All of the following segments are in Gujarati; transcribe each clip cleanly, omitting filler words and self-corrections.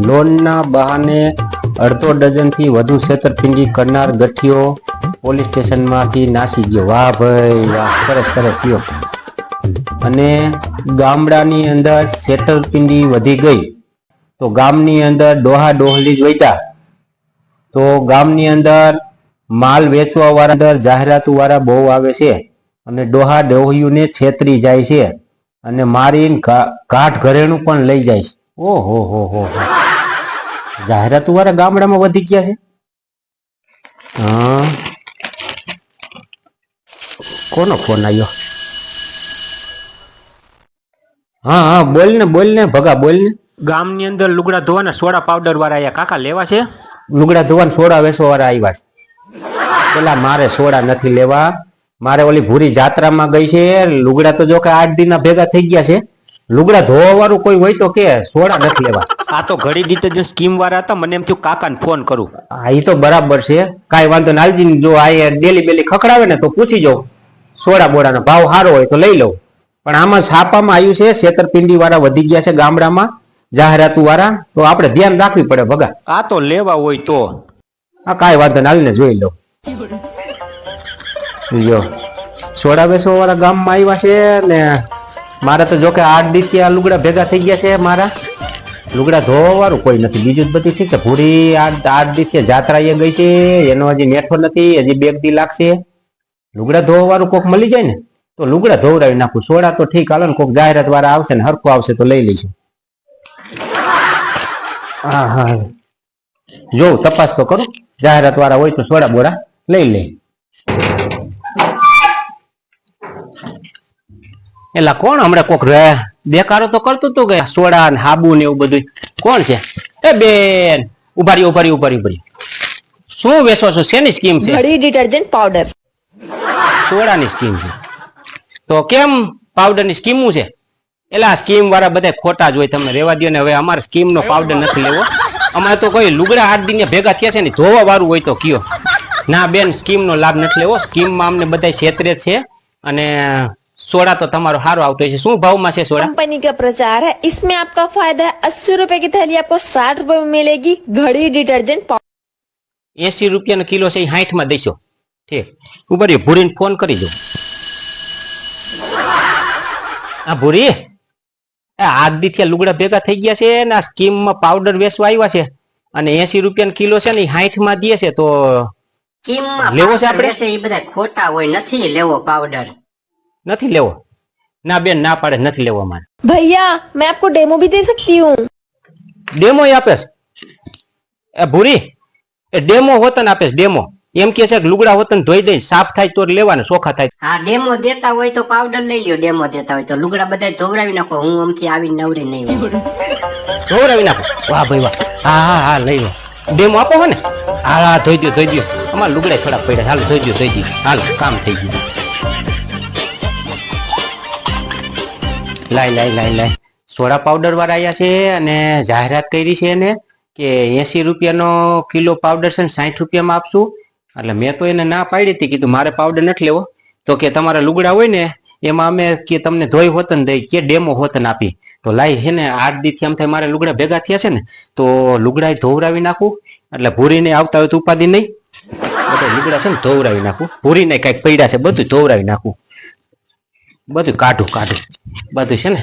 લોનના બહાને અડધો ડઝનથી વધુ છેતરપિંડી કરનાર ગઠિયો પોલીસ સ્ટેશનમાંથી નાસી ગયો. વાહ ભાઈ વાહ, સરસ સરસ ગયો. અને ગામડાની અંદર છેતરપિંડી વધી ગઈ તો ગામની અંદર ડોહા ડોહલી જ વૈતા. તો ગામની અંદર માલ વેચવા વાળા અંદર જાહેરાતો વાળા બહુ આવે છે અને ડોહા ડોહિયુને છેતરી જાય છે અને મારીને કાઠ ઘરેણું પણ લઈ જાય છે. ઓહો હો હો, જાહેરાતો વાળા ગામડામાં વધી ગયા છે. હા, કોનો ફોન આવ્યો? હા હા, બોલ ને ભગા, બોલ ને. ગામની અંદર લુગડા ધોવાના સોડા પાવડર વાળા આયા કાકા લેવા છે. લુગડા ધોવાના સોડા વેચવા વાળા આવ્યા છે. પેલા મારે સોડા નથી લેવા, મારે ઓલી ભૂરી જાત્રામાં ગઈ છે. લુગડા તો જો કે 8 દિનના ભેગા થઈ ગયા છે. લુગડા ધોવા વાળું કોઈ હોય તો કે, સોડા નથી લેવા. આ તો ઘડી ડિટર્જન્ટ સ્કીમ વાળા હતા, મને એમ થયું કાકાને ફોન કરું. હા, એ તો બરાબર છે, કાંઈ વાંધો ના. હાલજી, જો આ ડેલી બેલી ખખડાવે ને તો પૂછી જાઉં, સોડા બોડાનો ભાવ સારો હોય તો લઈ લઉં. પણ આમાં છાપામાં આવ્યું છે છેતરપિંડી વાળા વધી ગયા છે ગામડામાં, જાહેરાતો વાળા. તો આપણે ધ્યાન રાખવી પડે ભગા. આ તો લેવા હોય તો હા, કાંઈ વાંધો ના, હાલને જોઈ લઉં. જો સોડા વેચવા વાળા ગામમાં આવ્યા છે ને મારે તો જો કે 8 દિવસથી આ લુગડા ભેગા થઈ ગયા છે. મારા લુગડા ધોવા વાળું કોઈ નથી, બીજું જ બધું ઠીક છે. ભૂરી 8 દિવસથી જાત્રાએ ગઈ છે, એનો હજી નેઠો નથી, હજી 2 દી લાગશે. લુગડા ધોવા વાળું કોક મળી જાય ને તો લુગડા ધોવડાવી નાખું. સોડા તો ઠીક, હાલો ને, કોક જાહેરાત વાળા આવશે ને હરખું આવશે તો લઈ લઈશું. હા હા, જોઉં, તપાસ તો કરું, જાહેરાત વાળા હોય તો સોડા બોડા લઈ લે. એલા કોણ હમણાં કોક દેખાડો તો કરતું હતું કે સોડા ને હાબુ ને એવું બધું? કોણ છે? એ બેન, ઉભા રહ્યો. શું વેચો છો? શેની સ્કીમ છે? ઘડી ડિટર્જન્ટ પાવડર. સોડાની સ્કીમ છે તો કેમ પાવડરની સ્કીમું છે? એલા સ્કીમ વાળા બધા ખોટા જ હોય, તમે રેવા દો ને. હવે અમારે સ્કીમ નો પાવડર નથી લેવો. અમારે તો કોઈ લુગડા 8 દિન ભેગા થયા છે ને, ધોવા વાળું હોય તો કયો. ના બેન, સ્કીમ નો લાભ નથી લેવો. સ્કીમમાં અમને બધા છેતરે છે. અને सोडा तो તમારો હારો આવતો છે. શું ભાવમાં છે સોડા? कंपनी का प्रचार है, इसमें आपका फायदा है। 80 रुपए की थैली आपको 60 रुपए में मिलेगी। घड़ी डिटर्जेंट 80 રૂપિયાનો કિલો છે, 60 માં દેશો. ઠીક, ઉભા રહ્યો, ભૂરીને ફોન કરી દો. આ ભૂરી, આગદી થી લુગડા ભેગા થઈ ગયા છે ને આ સ્કીમમાં પાવડર વેચવા આવ્યા છે અને 80 રૂપિયાનો કિલો છે ને 60 માં દે છે. તો લેવો છે આપણે? એ બધા ખોટા હોય, નથી લેવો પાવડર. નથી લેવો? ના બેન, ના પાડે, નથી લેવો અમારે. भैया मैं आपको डेमो भी दे सकती हूँ। ડેમો આપે છે? એ ભૂરી, એ ડેમો હોતન આપે છે, ડેમો. એમ કે છે કે લુગડા હોતન ધોઈ દઈ, સાફ થાય તો લેવાને, ચોખ્ખા થાય. હા, ડેમો દેતા હોય તો પાવડર લઈ લ્યો. ડેમો દેતા હોય તો લુગડા બધા ધોવરાવી નાખો. હું આમથી આવીને નવરી નહીં હોય. ધોવરાવી નાખો? વાહ ભાઈ વાહ. હા હા હા, લઈ લો. ડેમો આપો હો ને? હા હા, ધોઈ દો. અમારા લુગડા થોડા પડ્યા. હાલ ધોઈ દો. હાલ, કામ થઈ ગયું. લાય સોડા પાવડર વાળા આવ્યા છે અને જાહેરાત કરી છે એને કે 80 રૂપિયાનો કિલો પાવડર છે ને 60 રૂપિયામાં આપશું. એટલે મેં તો એને ના પાડી હતી, કીધું મારે પાવડર નથી લેવો. તો કે તમારા લુગડા હોય ને એમાં અમે કે તમને ધોઈ હોતન દઈ, કે ડેમો હોતન આપી. તો લાઈ છે ને 8 દીથી આમ થાય મારે લુગડા ભેગા થયા છે ને તો લુગડા ધોવરાવી નાખું. એટલે ભૂરીને આવતા હોય તો ઉપાધિ નહીં, બધા લુગડા છે ને ધોવરાવી નાખું. ભૂરીને કઈક પડ્યા છે બધું ધોવરાવી નાખું. બધું કાઢું બધું છે ને.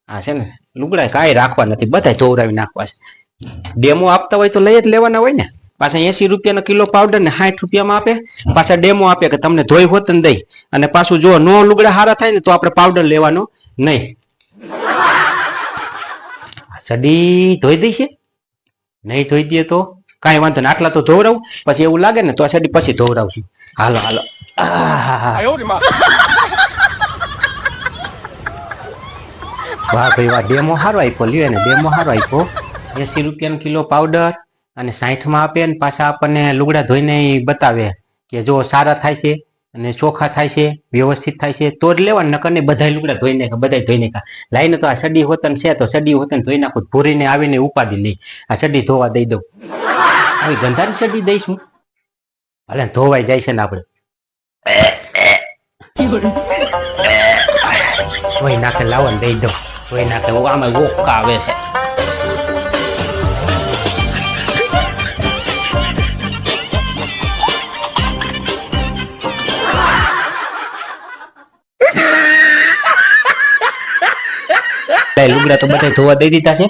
હા છે ને, લુગડા કાંઈ રાખવા નથી, બધા ધોવરાવી નાખવા છે. ડેમો આપતા હોય તો લઈ જ લેવાના હોય ને. પાછા 80 રૂપિયાનો કિલો પાવડર ને 60 રૂપિયામાં આપે. પાછા ડેમો આપે કે તમને ધોઈ હોત ને દઈ. અને પાછું જો નો લુગડા હારા થાય ને તો આપણે પાવડર લેવાનો નહીં. સડી ધોઈ દઈ છે? નહીં ધોઈ દે તો કાંઈ વાંધો ને, આટલા તો ધોવરાવું. પછી એવું લાગે ને તો આ સડી પછી ધોવરાવશું. હાલો. વાહ ભાઈ વાહ, ડેમો સારો આપ્યો. લ્યો ને, ડેમો સારો આપ્યો. 80 રૂપિયાનો કિલો પાવડર અને 60 માં આપે ને પાછા આપણને લુગડા ધોઈને બતાવે કે જો સારા થાય છે અને ચોખ્ખા થાય છે, વ્યવસ્થિત થાય છે તો જ લેવાનું. નકર નહીં બધા લુગડા ધોઈ નાખા. લાઈને તો આ સડી હોતન છે તો સડી હોતન ધોઈ નાખું. ભૂરીને આવીને ઉપાડી લઈ, આ સડી ધોવા દઈ દઉં. આવી ગંધારી સડી દઈશું. ભલે ધોવાઈ જાય છે ને આપણે ધોઈ નાખે. લાવો ને દઈ દઉં. ધોઈ નાખે આમાં ઓક્કા આવે છે. લુગડા તો બધા ધોવા દઈ દીધા છે.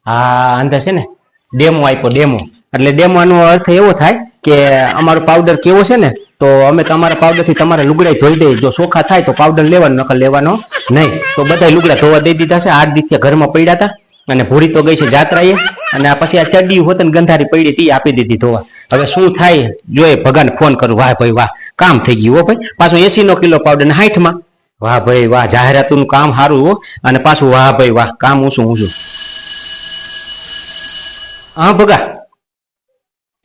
હા અંદર છે ને ડેમો આપ્યો ડેમો. એટલે ડેમો નો અર્થ એવો થાય કે અમારો પાવડર કેવો છે ને તો અમે તમારા પાવડર થી તમારા લુગડા ધોઈ દઈએ. જો ચોખ્ખા થાય તો પાવડર લેવાનો, નકર લેવાનો નહીં. તો બધા લુગડા ધોવા દઈ દીધા છે. 8 દિવસ ઘરમાં પડ્યા હતા અને ભૂરી તો ગઈ છે જાત્રાએ. અને આ પછી આ ચડ્ડી હોત ને ગંધારી પડી હતી આપી દીધી ધોવા. હવે શું થાય જોઈએ ભગાને ફોન કરું. વાહ ભાઈ વાહ, કામ થઈ ગયું હો ભાઈ. પાછું 80 કિલો પાવડર ને 60 માં. વાહ ભાઈ વાહ, જાહેરાતનું કામ સારું હો. અને પાછું વાહ ભાઈ વાહ, કામ ઊંચું. હા ભગા,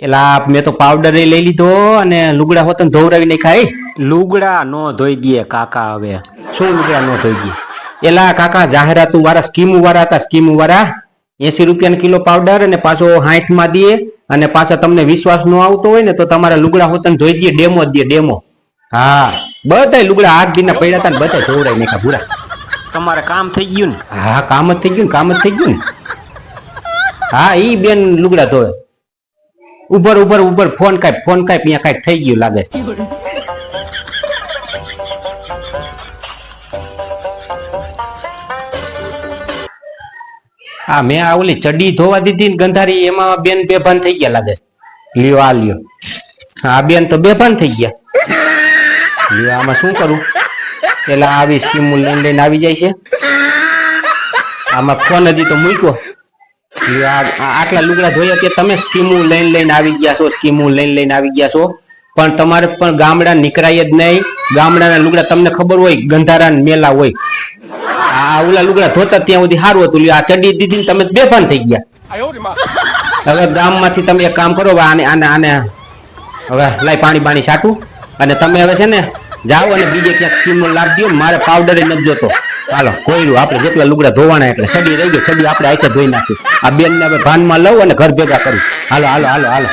એલા મેં તો પાવડર લઈ લીધો અને લુગડા હોત ને ધોવરાવી નાખ્યા. લુગડા નો ધોઈ દે કાકા. હવે શું લુગડા નો ધોઈ ગયા? એલા કાકા, જાહેરાત વાળા સ્કીમો વાળા હતા. સ્કીમો વાળા 80 રૂપિયા કિલો પાવડર અને પાછો 60 માં દે. અને પાછા તમને વિશ્વાસ ન આવતો હોય ને તો તમારા લુગડા હોત ને ધોઈ દે. ડેમો દે ડેમો. હા, બધા લુગડા 8 દિન પડ્યા હતા ને બધા ધોવરાઈ નાખ્યા પૂરા. તમારે કામ થઈ ગયું ને? હા, કામ જ થઈ ગયું ને, કામ જ થઈ ગયું ને. હા, ઈ બેન લુગડા ધોવે. ઉપર ફોન કાપ અહીંયા કાંઈક થઈ ગયું લાગે છે. હા, મેં આ ઓલી ચડી ધોવા દીધી ને ગંધારી, એમાં બેન બેભાન થઈ ગયા લાગે છે. લ્યો આ લ્યો. હા, બેન તો બેભાન થઈ ગયા. લ્યો આમાં શું કરું? પેલા આવી સ્કીમ લઈને આવી જાય છે. આમાં ફોન હજી તો મૂક્યો. આટલા લુગડા ધોયા કે તમે સ્કીમો લઈને આવી ગયા છો. સ્કીમો લઈને આવી ગયા છો. પણ તમારે પણ ગામડા નીકળાય જ નહીં. ગામડાના લુગડા તમને ખબર હોય, ગંધારા મેલા હોય. આ ઓલા લુગડા ધોતા ત્યાં સુધી સારું હતું. આ ચડી દીધી તમે બેભાન થઈ ગયા. હવે ગામમાંથી તમે એક કામ કરો, આને હવે લાઈ પાણી બાણી છાટું અને તમે હવે છે ને જાઓ અને બીજે ક્યાંક સ્કીમનો લાભ દો. મારે પાવડર નથી જોતો. હાલો કોયરું, આપણે જેટલા લુગડા ધોવાના એટલે સડી રહી ગઈ. સડી આપણે આખે ધોઈ નાખી. આ બેન ને હવે ભાનમાં લઉં અને ઘર ભેગા કરું. હાલો.